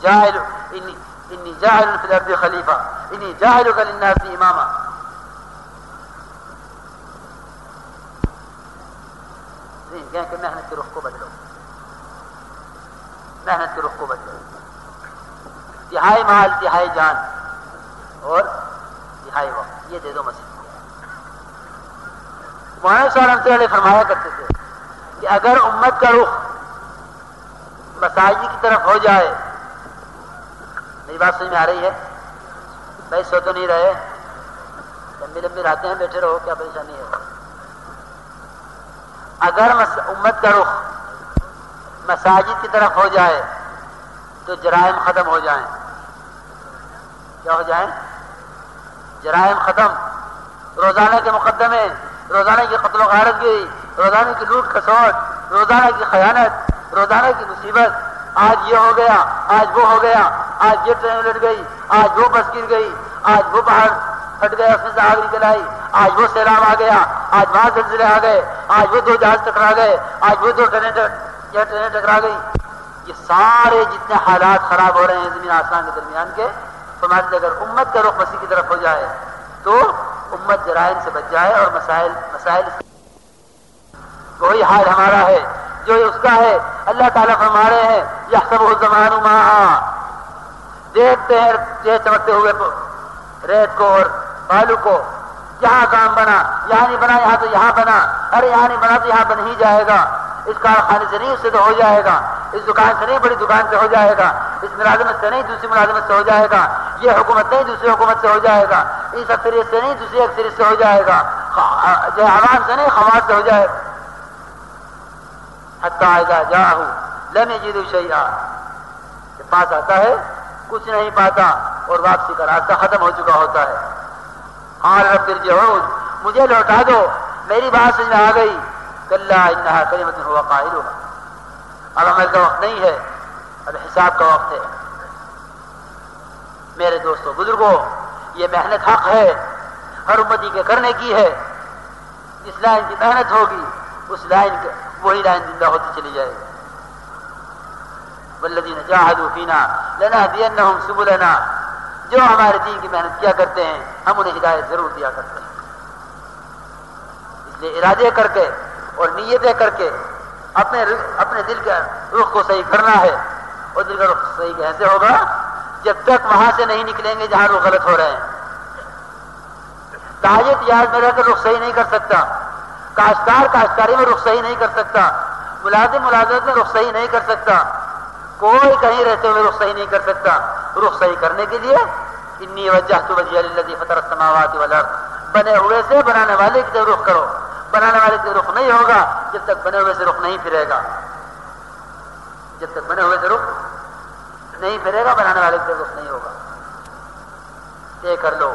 انی جاعل فی الارض خلیفہ انی جاعلک للناس اماما. کہیں کہ محنت کے رخ کو بدلو، محنت کے رخ کو بدلو. تہائی مال تہائی جان اور تہائی وقت یہ دے دو مسجد کو. مولانا صاحب رحمۃ اللہ علیہ فرمایا کرتے تھے کہ اگر امت کا رخ مساجد کی طرف ہو جائے، میری بات سمجھ میں آ رہی ہے؟ بھائی سو تو نہیں رہے، لمبی لمبی راتیں ہیں، بیٹھے رہو، کیا پریشانی ہے؟ اگر امت کا رخ مساجد کی طرف ہو جائے تو جرائم ختم ہو جائیں. کیا ہو جائیں؟ جرائم ختم. روزانہ کے مقدمے، روزانہ کی قتل و غارت گری، روزانہ کی لوٹ کھسوٹ، روزانہ کی خیانت، روزانہ کی مصیبت. آج یہ ہو گیا، آج وہ ہو گیا، آج یہ ٹرین الٹ گئی، آج وہ بس گر گئی، آج وہ پہاڑ پھٹ گیا اس میں سے آگ نکل آئی، آج وہ سیلاب آ گیا، آج وہاں زلزلے آ گئے، آج وہ دو جہاز ٹکرا گئے، آج وہ دو ٹرینیں ٹکرا گئی. یہ سارے جتنے حالات خراب ہو رہے ہیں زمین آسمان کے درمیان کے، فرماتے اگر امت کا رخ مسیح کی طرف ہو جائے تو امت جرائم سے بچ جائے اور مسائل وہی حال ہمارا ہے جو اس کا ہے. اللہ تعالیٰ فرما رہے ہیں یحسبہ الزمان ماء، دیکھتے ہیں تیز چمکتے ہوئے ریت کو اور بالو کو. یہاں کام بنا، یہاں نہیں بنا یہاں تو یہاں بنا، ارے یہاں نہیں بنا تو یہاں بن ہی جائے گا. اس کارخانے سے نہیں اس سے تو ہو جائے گا، اس دکان سے نہیں بڑی دکان سے ہو جائے گا، اس ملازمت سے نہیں دوسری ملازمت سے ہو جائے گا، یہ حکومت نہیں دوسری حکومت سے ہو جائے گا، اس اکثریت سے نہیں دوسری اکثریت سے ہو جائے گا، جو عوام سے نہیں خواص سے ہو جائے گا. حتی اذا جاءہ لم یجدوا شیئا، کے پاس آتا ہے کچھ نہیں پاتا اور واپسی کا راستہ ختم ہو چکا ہوتا ہے. قال رب ارجعون، مجھے لوٹا دو، میری بات سمجھ میں آ گئی. کلا انہا کلمۃ هو قائلها، اب عمل کا وقت نہیں ہے، اب حساب کا وقت ہے. میرے دوستوں بزرگوں، یہ محنت حق ہے، ہر امتی کے کرنے کی ہے. جس لائن کی محنت ہوگی اس لائن کے وہی لائن زندہ ہوتی چلی جائے گی. والذین جاہدوا فینا لنہدینہم سبلنا، جو ہمارے دین کی محنت کیا کرتے ہیں ہم انہیں ہدایت ضرور دیا کرتے ہیں. اس لیے ارادے کر کے اور نیتیں کر کے اپنے دل کا رخ کو صحیح کرنا ہے. اور دل کا رخ صحیح کیسے ہوگا؟ جب تک وہاں سے نہیں نکلیں گے جہاں رخ غلط ہو رہے ہیں. تاجر تجارت میں رہ کر رخ صحیح نہیں کر سکتا، کاشتکار کاشتکاری میں رخ صحیح نہیں کر سکتا، ملازم ملازمت میں رخ صحیح نہیں کر سکتا، کوئی کہیں رہتے ہوئے رخ صحیح نہیں کر سکتا. رخ صحیح کرنے کے لیے انی وجہت وجہی للذی فطر السماوات والارض، بنے ہوئے سے بنانے والے کی طرف رخ کرو. بنانے والے کی رخ نہیں ہوگا جب تک بنے ہوئے سے رخ نہیں پھرے گا. جب تک بنے ہوئے سے رخ نہیں پھرے گا بنانے والے کی طرف رخ نہیں ہوگا. طے کر لو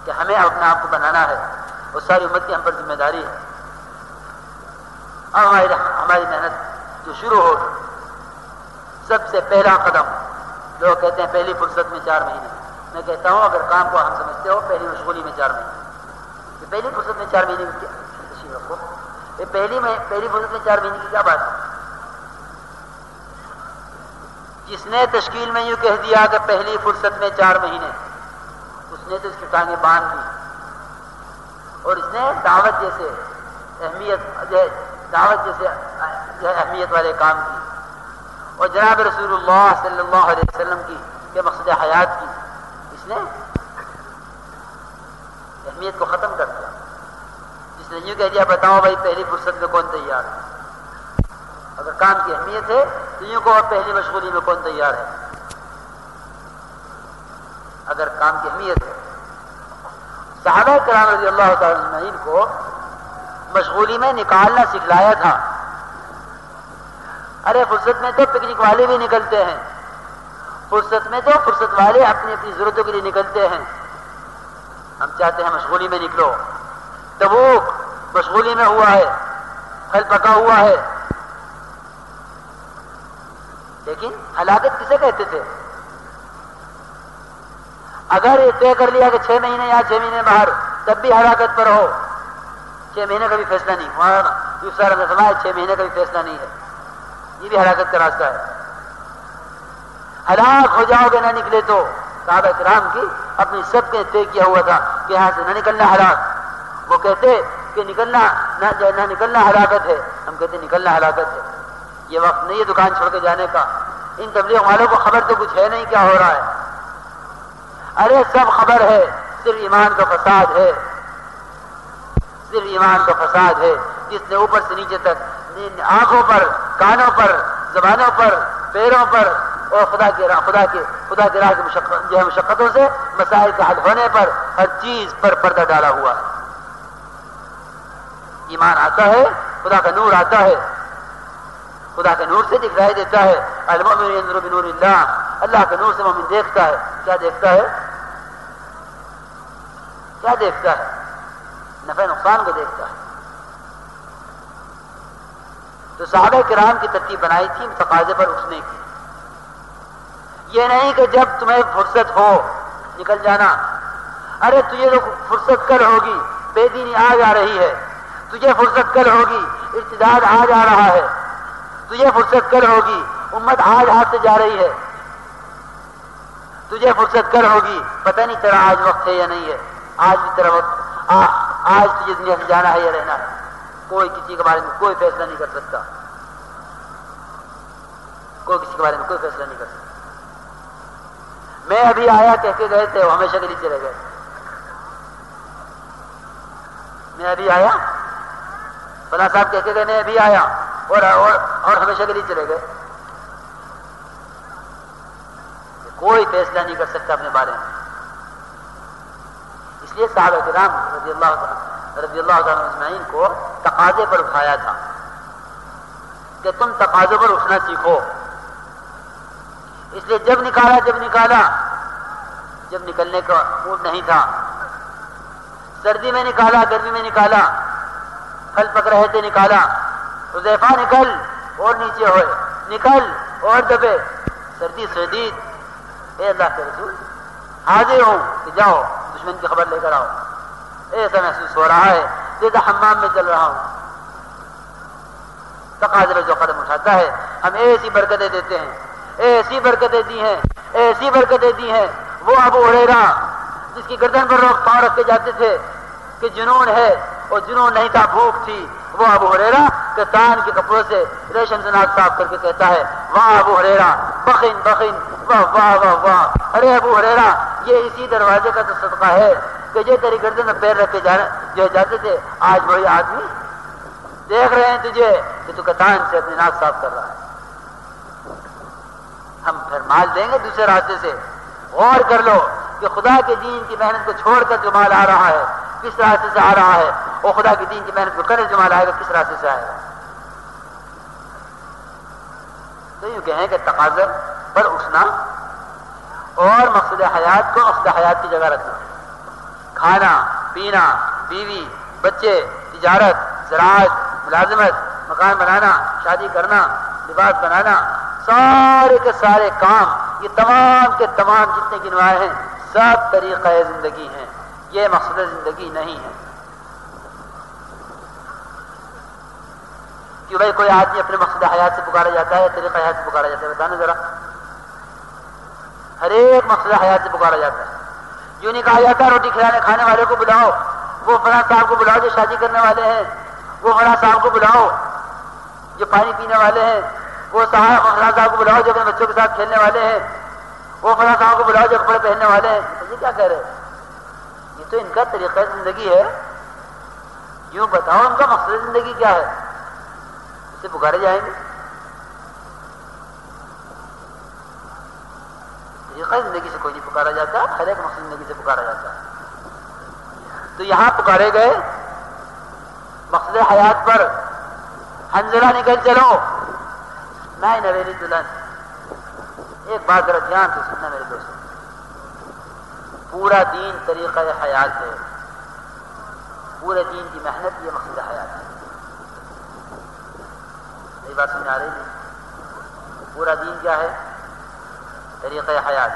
کہ ہمیں اپنے آپ کو بنانا ہے اور ساری امت کی ہم پر ذمہ داری ہے. اب ہماری محنت جو شروع ہو، سب سے پہلا قدم، لوگ کہتے ہیں پہلی فرصت میں 4 مہینے، میں کہتا ہوں اگر کام کو ہم سمجھتے ہو پہلی مشغولی میں 4 مہینے، یہ پہلی فرصت میں 4 مہینے کی تشریح رکھو. یہ پہلی فرصت میں 4 مہینے کی کیا بات ہے؟ جس نے تشکیل میں یوں کہہ دیا کہ پہلی فرصت میں 4 مہینے، اس نے تو اس کی ٹانگیں باندھ دی اور اس نے دعوت جیسے اہمیت والے کام کی اور جناب رسول اللہ صلی اللہ علیہ وسلم کی کہ مقصد حیات کی اس نے اہمیت کو ختم کر دیا. جس نے یوں کہہ دیا بتاؤ بھائی پہلی فرصت میں کون تیار ہے؟ اگر کام کی اہمیت ہے تو یوں کو پہلی مشغولی میں کون تیار ہے؟ اگر کام کی اہمیت ہے. صحابہ کرام رضی اللہ تعالی عنہم کو مشغولی میں نکالنا سکھلایا تھا. ارے فرصت میں تو پکنک والے بھی نکلتے ہیں، فرصت میں تو فرصت والے اپنی اپنی ضرورتوں کے لیے نکلتے ہیں. ہم چاہتے ہیں مشغولی میں نکلو. تبوک مشغولی میں ہوا ہے، پھل پکا ہوا ہے، لیکن ہلاکت کسے کہتے تھے؟ اگر یہ طے کر لیا کہ 6 مہینے یا 6 مہینے باہر، تب بھی ہلاکت پر ہو. 6 مہینے کا بھی فیصلہ نہیں، وہاں یوسف نے فرمایا 6 مہینے کا بھی فیصلہ نہیں ہے، یہ بھی ہلاکت کا راستہ ہے. ہلاک ہو جاؤ گے نہ نکلے تو. صحابہ کرام کی اپنی سب کے طے کیا ہوا تھا کہ یہاں سے نہ نکلنا ہلاک. وہ کہتے کہ نکلنا نہ نکلنا ہلاکت ہے، ہم کہتے نکلنا ہلاکت ہے. یہ وقت نہیں ہے دکان چھوڑ کے جانے کا. ان تبلیغ والوں کو خبر تو کچھ ہے نہیں کیا ہو رہا ہے. ارے سب خبر ہے، صرف ایمان کا فساد ہے، صرف ایمان کا فساد ہے. جس نے اوپر سے نیچے تک آنکھوں پر، کانوں پر، زبانوں پر، پیروں پر اور خدا کی راہ کی مشقتوں سے مسائل کا حل ہونے پر ہر چیز پر پردہ ڈالا ہوا ہے. ایمان آتا ہے، خدا کا نور آتا ہے، خدا کے نور سے دکھائی دیتا ہے. المؤمن ينظر بنور اللہ، اللہ کے نور سے مومن دیکھتا ہے. کیا دیکھتا ہے؟ کیا دیکھتا ہے؟ نفع نقصان کو دیکھتا ہے. تو صحابہ کرام کی ترتیب بنائی تھی تقاضے پر اٹھنے کی. یہ نہیں کہ جب تمہیں فرصت ہو نکل جانا. ارے تجھے تو فرصت کل ہوگی، بے دینی آج آ رہی ہے. تجھے فرصت کل ہوگی، ارتداد آج آ رہا ہے. تجھے فرصت کل ہوگی، امت آج ہاتھ سے جا رہی ہے. تجھے فرصت کل ہوگی، پتہ نہیں تیرا آج وقت ہے یا نہیں ہے. آج بھی تیرا وقت، آج تجھے دنیا سے جانا ہے یا رہنا ہے. کوئی کسی کے بارے میں کوئی فیصلہ نہیں کر سکتا. کوئی کسی کے بارے میں کوئی فیصلہ نہیں کر سکتا. میں ابھی آیا کہہ کے گئے تھے، وہ ہمیشہ کے لیے چلے گئے. میں ابھی آیا، فلاں صاحب کہہ کے گئے میں ابھی آیا اور ہمیشہ کے لیے چلے گئے. کوئی فیصلہ نہیں کر سکتا اپنے بارے میں. اس لیے صحابہ کرام رضی اللہ تعالیٰ اجمعین کو تقاضے پر اٹھایا تھا کہ تم تقاضوں پر اٹھنا سیکھو. اس لیے جب نکلنے کا موڈ نہیں تھا، سردی میں نکالا، گرمی میں نکالا، پھل پک رہے تھے نکالا. حذیفہ نکل اور نیچے ہوئے، نکل اور دبے. سردی شدید، اے اللہ کے رسول حاضر ہوں کہ جاؤ دشمن کی خبر لے کر آؤ. ایسا محسوس ہو رہا ہے جیسے حمام میں چل رہا ہوں. تقاضے پر جو قدم اٹھاتا ہے ہم ایسی برکتیں دیتے ہیں، ایسی برکتیں دی ہیں، ایسی برکتیں دی ہیں. وہ ابو ہریرہ جس کی گردن پر لوگ پاؤں رکھ کے جاتے تھے کہ جنون ہے، اور جنون نہیں تھا، بھوک تھی. وہ ابو ہریرہ کہ تان کے کپڑوں سے ریشم سے ناک صاف کر کے کہتا ہے واہ ابو ہریرہ، بخن بخن، واہ واہ واہ واہ. ارے ابو ہریرہ، یہ اسی دروازے کا تو صدقہ ہے کہ جو تیری گردن میں پیر رکھ کے جو جاتے تھے، آج وہی آدمی دیکھ رہے ہیں تجھے کہ تو کتان سے اپنی ناک صاف کر رہا ہے. ہم پھر مال دیں گے دوسرے راستے سے. غور کر لو کہ خدا کے دین کی محنت کو چھوڑ کر جو مال آ رہا ہے کس راستے سے آ رہا ہے، اور خدا کی دین کی محنت کو کرے جو مال آئے گا کس راستے سے آئے گا. تو یوں کہیں کہ تقاضے پر اٹھنا اور مقصد حیات کو مقصد حیات کی جگہ رکھنا. کھانا پینا، بیوی بچے، تجارت، زراعت، ملازمت، مکان بنانا، شادی کرنا، لباس بنانا، سارے کے سارے کام، یہ تمام کے تمام جتنے گنوائے ہیں سب طریقہ زندگی ہیں. یہ مقصد زندگی نہیں ہے. کہ بھائی کوئی آدمی اپنے مقصد حیات سے پکارا جاتا ہے، طریقہ حیات سے پکارا جاتا ہے؟ بتانا ذرا. ہر ایک مقصد حیات سے پکارا جاتا ہے. یوں نہیں کہا جاتا روٹی کھانے والے کو بلاؤ، وہ فلاں صاحب کو بلاؤ جو شادی کرنے والے ہیں، وہ فلاں صاحب کو بلاؤ جو پانی پینے والے ہیں، وہ فلاں صاحب کو بلاؤ جو اپنے بچوں کے ساتھ کھیلنے والے ہیں، وہ فلاں صاحب کو بلاؤ جو کپڑے پہننے والے ہیں. یہ کیا کہہ رہے ہیں؟ یہ تو ان کا طریقہ زندگی ہے. یوں بتاؤ ان کا مقصد زندگی کیا ہے؟ اس سے پکارے جائیں گے. طریقہ زندگی سے کوئی نہیں پکارا جاتا، ہر ایک مقصد زندگی سے پکارا جاتا ہے. تو یہاں پکارے گئے مقصد حیات پر. حنظلہ نکل چلو، میں نویلی دلہن. ایک بات ذرا دھیان سے سننا میرے دوستوں، پورا دین طریقہ حیات ہے. پورے دین کی محنت یہ مقصد حیات ہے. یہ بات سمجھ آ رہی نہیں؟ پورا دین کیا ہے؟ طریقہ حیات.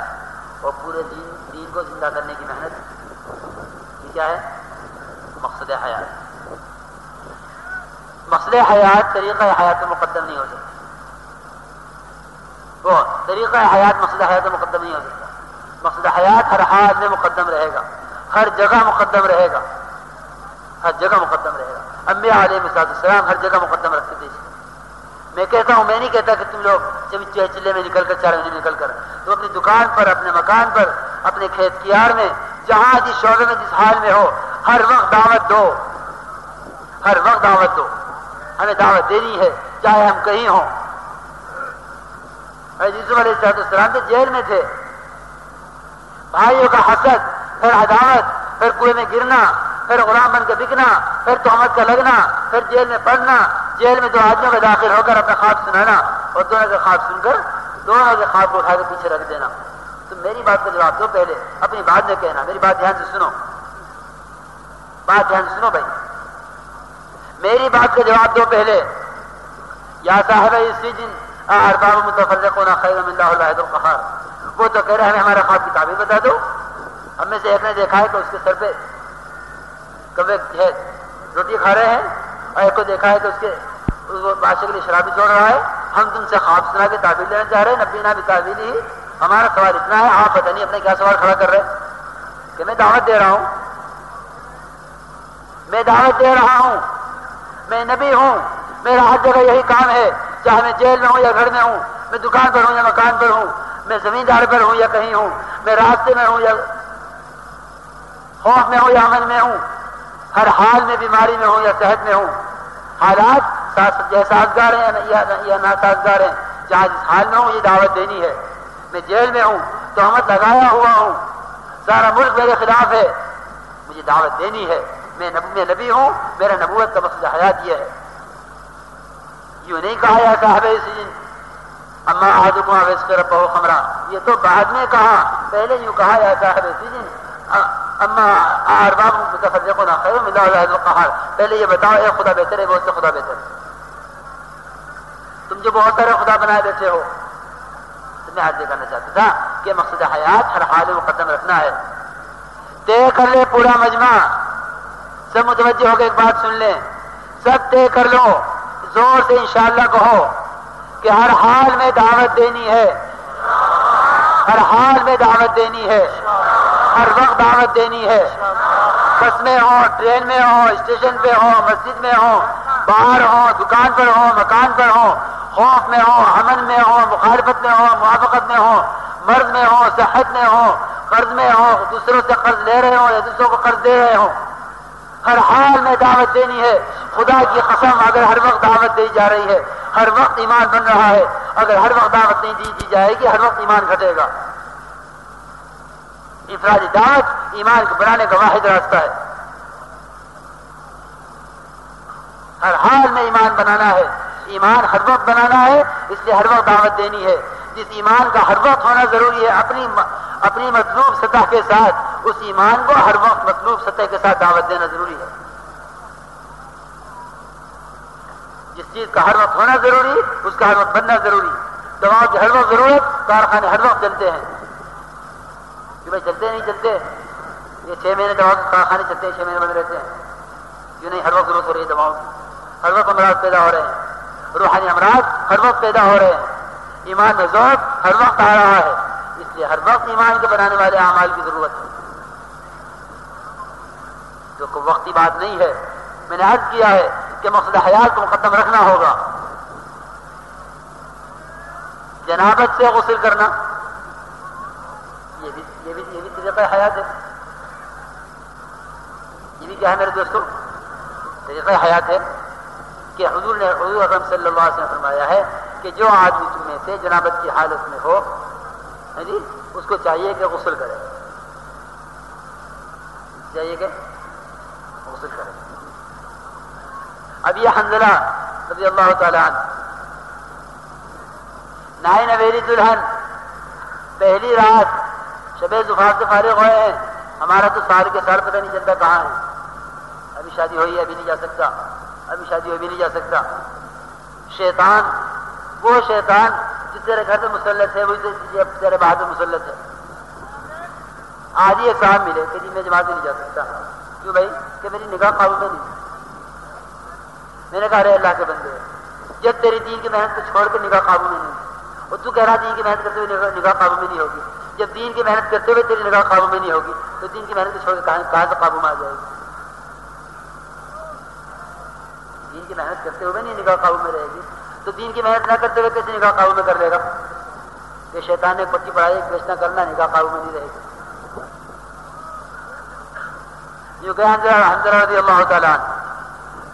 اور پورے دین کو زندہ کرنے کی محنت یہ کیا ہے؟ مقصد حیات. مقصد حیات طریقہ حیات میں مقدم نہیں ہو سکتا. وہ طریقہ حیات مقصد حیات مقدم نہیں ہو سکتا. مقصد حیات ہر حال میں مقدم رہے گا، ہر جگہ مقدم رہے گا، ہر جگہ مقدم رہے گا. انبیاء علیہ السلام ہر جگہ مقدم رکھتے تھے. میں کہتا ہوں، میں نہیں کہتا کہ تم لوگ چلے میں نکل کر 4 مہینے نکل کر تو اپنی دکان پر، اپنے مکان پر، اپنے کھیت کیار میں، جہاں جس شعبے میں جس حال میں ہو، ہر وقت دعوت دو، ہر وقت دعوت دو. ہمیں دعوت دینی ہے چاہے ہم کہیں ہوں. یوسف علیہ السلام تو جیل میں تھے، بھائیوں کا حسد، پھر عداوت، پھر کنویں میں گرنا، پھر غلام بن کے بکنا، پھر تہمت کا لگنا، پھر جیل میں پڑنا، جیل میں 2 آدمیوں کا داخل ہو کر اپنا خواب سنانا اور دونوں کے خواب سن کر دونوں کے خواب کو اٹھا کے پیچھے رکھ دینا. تو میری بات کا جواب دو پہلے، اپنی بات میں کہنا. میری بات دھیان سے سنو، بات دھیان سے سنو بھائی، میری بات کا جواب دو پہلے. یا صاحب السجن ارباب متفرقون خیر من اللہ الواحد القہار. وہ تو کہہ رہے ہیں ہمارا خواب کی تعبیر بتا دو. ہم میں سے ایک نے دیکھا ہے کہ اس کے سر پہ کبے ہے روٹی کھا رہے ہیں، اور ایک کو دیکھا ہے کہ اس کے بادشاہ کے لیے شرابی چھوڑ رہا ہے. ہم تم سے خواب سنا کے تعبیر لینا چاہ رہے ہیں. نبینا بھی تعبیر ہی. ہمارا سوال اتنا ہے، آپ پتہ نہیں اپنے کیا سوال کھڑا کر رہے ہیں کہ میں دعوت دے رہا ہوں، میں دعوت دے رہا ہوں، میں نبی ہوں، میرا ہر جگہ یہی کام ہے، چاہے میں جیل میں ہوں یا گھر میں ہوں، میں دکان پر ہوں یا مکان پر ہوں، میں زمیندار پر ہوں یا کہیں ہوں، میں راستے میں ہوں یا خوف میں ہوں یا امن میں ہوں، ہر حال میں بیماری میں ہوں یا صحت میں ہوں. حالات سازگار ہیں یا ناسازگار ہیں، جہاں جس حال میں ہوں یہ دعوت دینی ہے. میں جیل میں ہوں، تہمت لگایا ہوا ہوں، سارا ملک میرے خلاف ہے، مجھے دعوت دینی ہے. میں نبی ہوں، میرا نبوت کا مقصد حیات یہ ہے. یوں نہیں کہا یا صاحب سجن اما احدکم واسق ربہ خمرا، یہ تو بعد میں کہا. پہلے یوں کہا یا صاحب سجن اما ارباب متفرقون خیر من اللہ الواحد القہار. پہلے یہ بتاؤ اے خدا بہتر ہے بہت سے خدا بہتر ہے؟ تم جو بہت سارے خدا بنائے بیٹھے ہو. تو میں آج یہ کہنا چاہتا تھا کہ مقصد حیات ہر حال میں مقدم رکھنا ہے. طے کر لے پورا مجمع، سب متوجہ ہو کے ایک بات سن لیں، سب طے کر لو، زور سے انشاءاللہ کہو کہ ہر حال میں دعوت دینی ہے، ہر حال میں دعوت دینی ہے، ہر وقت دعوت دینی ہے. بس میں ہو، ٹرین میں ہو، اسٹیشن پہ ہو، مسجد میں ہو، باہر ہو، دکان پر ہو، مکان پر ہو، خوف میں ہو، امن میں ہو، مخالفت میں ہو، موافقت میں ہو، مرض میں ہو، صحت میں ہو، قرض میں ہو، دوسروں سے قرض لے رہے ہو یا دوسروں کو قرض دے رہے ہو، ہر حال میں دعوت دینی ہے. خدا کی قسم اگر ہر وقت دعوت دی جا رہی ہے، ہر وقت ایمان بن رہا ہے. اگر ہر وقت دعوت نہیں دی جائے گی، ہر وقت ایمان گھٹے گا. انفرادی دعوت ایمان کو بنانے کا واحد راستہ ہے. ہر حال میں ایمان بنانا ہے، ایمان ہر وقت بنانا ہے، اس لیے ہر وقت دعوت دینی ہے. جس ایمان کا ہر وقت ہونا ضروری ہے اپنی مطلوب سطح کے ساتھ، اس ایمان کو ہر وقت مطلوب سطح کے ساتھ دعوت دینا ضروری ہے. جس چیز کا ہر وقت ہونا ضروری اس کا ہر وقت بننا ضروری. دواؤں کی ہر وقت ضرورت، کارخانے ہر وقت چلتے ہیں کہ بھائی چلتے نہیں چلتے، یہ 6 مہینے دواؤں کے کارخانے چلتے ہیں، 6 مہینے بند رہتے ہیں. کیوں نہیں؟ ہر وقت ضرورت ہو رہی ہے دواؤں کی، ہر وقت امراض پیدا ہو رہے ہیں، روحانی امراض ہر وقت پیدا ہو رہے ہیں، ایمان میں ذوق ہر وقت آ رہا ہے. اس لیے ہر وقت ایمان کو بنانے والے اعمال کی ضرورت ہے. جو کوئی وقتی بات نہیں ہے. میں نے عرض کیا ہے کہ مقصد حیات کو مقدم رکھنا ہوگا. جنابت سے غسل کرنا یہ بھی طریقہ حیات ہے. یہ بھی کیا ہے میرے دوستوں؟ طریقہ حیات ہے کہ حضور اکرم صلی اللہ علیہ وسلم نے فرمایا ہے کہ جو آدمی تم میں سے جنابت کی حالت میں ہو جی اس کو چاہیے کہ غسل کرے، چاہیے کہ غسل کرے. اب یہ حنظلہ رضی اللہ تعالی عنہ نائے نویری دلہن پہلی رات شب زفاف سے فارغ ہوئے ہیں. ہمارا تو سال کے سال پتہ نہیں چلتا کہاں ہے. ابھی شادی ہوئی ہے، ابھی نہیں جا سکتا، ابھی شادی ہوئی بھی نہیں جا سکتا. شیطان، وہ شیطان جس تیرے گھر پہ مسلط ہے وہی تیرے باہر پہ مسلط ہے. آج یہ صاحب ملے کہ جی میں جماعت میں نہیں جا سکتا. کیوں بھائی؟ کہ میری نگاہ قابو میں نہیں. میں نے کہا ارے اللہ کے بندے، جب تیری دین کی محنت کو چھوڑ کے نگاہ قابو میں نہیں اور تو کہہ رہا دین کی محنت کرتے ہوئے نگاہ قابو میں نہیں ہوگی. جب دین کی محنت کرتے ہوئے تیری نگاہ قابو میں نہیں ہوگی تو دین کی محنت کو چھوڑ کے کہاں سے قابو میں آ جائے گی؟ دین کی محنت کرتے ہوئے نہیں نگاہ قابو میں رہے گی تو دین کی محنت نہ کرتے ہوئے کیسے نگاہ قابو میں کر لے گا؟ کہ شیطان نے پٹی پڑھائی بیچنا کرنا نگاہ قابو میں نہیں رہے گی. جو کہ حنظلہ رضی اللہ تعالیٰ عنہ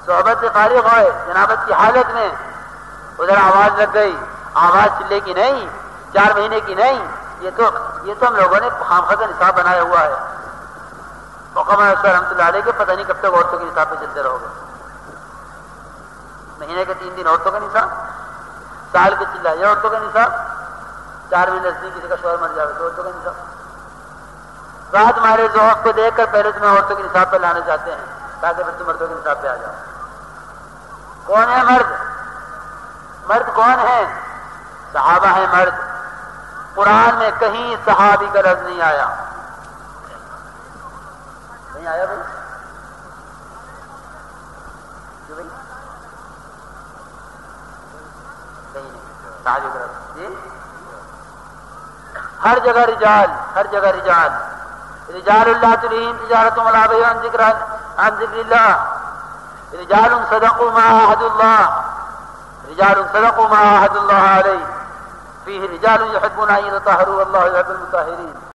صحبت سے فارغ ہوئے جنابت کی حالت میں، ادھر آواز لگ گئی، آواز چلے کی نہیں، 4 مہینے کی نہیں، یہ تو ہم لوگوں نے خامخواہ کا نصاب بنایا ہوا ہے. محمد رحمۃ اللہ علیہ کے پتہ نہیں کب تک عورتوں کے نصاب پہ چلتے رہو گے. مہینے کے 3 دن عورتوں کا نصاب، سال کے چلائے عورتوں کا نصاب، 4 مہینے نہیں کسی کا شوہر مر جائے تو عورتوں کا نصاب. رات ہمارے ذوق کو دیکھ کر پہلے تمہیں عورتوں کے نصاب پہ لانا چاہتے ہیں تاکہ پھر تم مردوں کے نصاب پہ آ جاؤ. کون ہے مرد؟ مرد کون ہے؟ صحابہ ہیں مرد. قرآن میں کہیں صحابی کا لفظ نہیں آیا. نہیں آیا بھائی؟ کیوں بھائی؟ کہیں نہیں صحابی کا لفظ. جی ہر جگہ رجال، ہر جگہ رجال. رجال اللہ تلہیم تجارت ولا بیع عن ذکر اللہ. رجال صدقوا ما عاهدوا الله، رجال صدقوا ما عاهدوا الله علیہ. فیہ رجال یحبون ان یطہروا واللہ یحب المطہرین.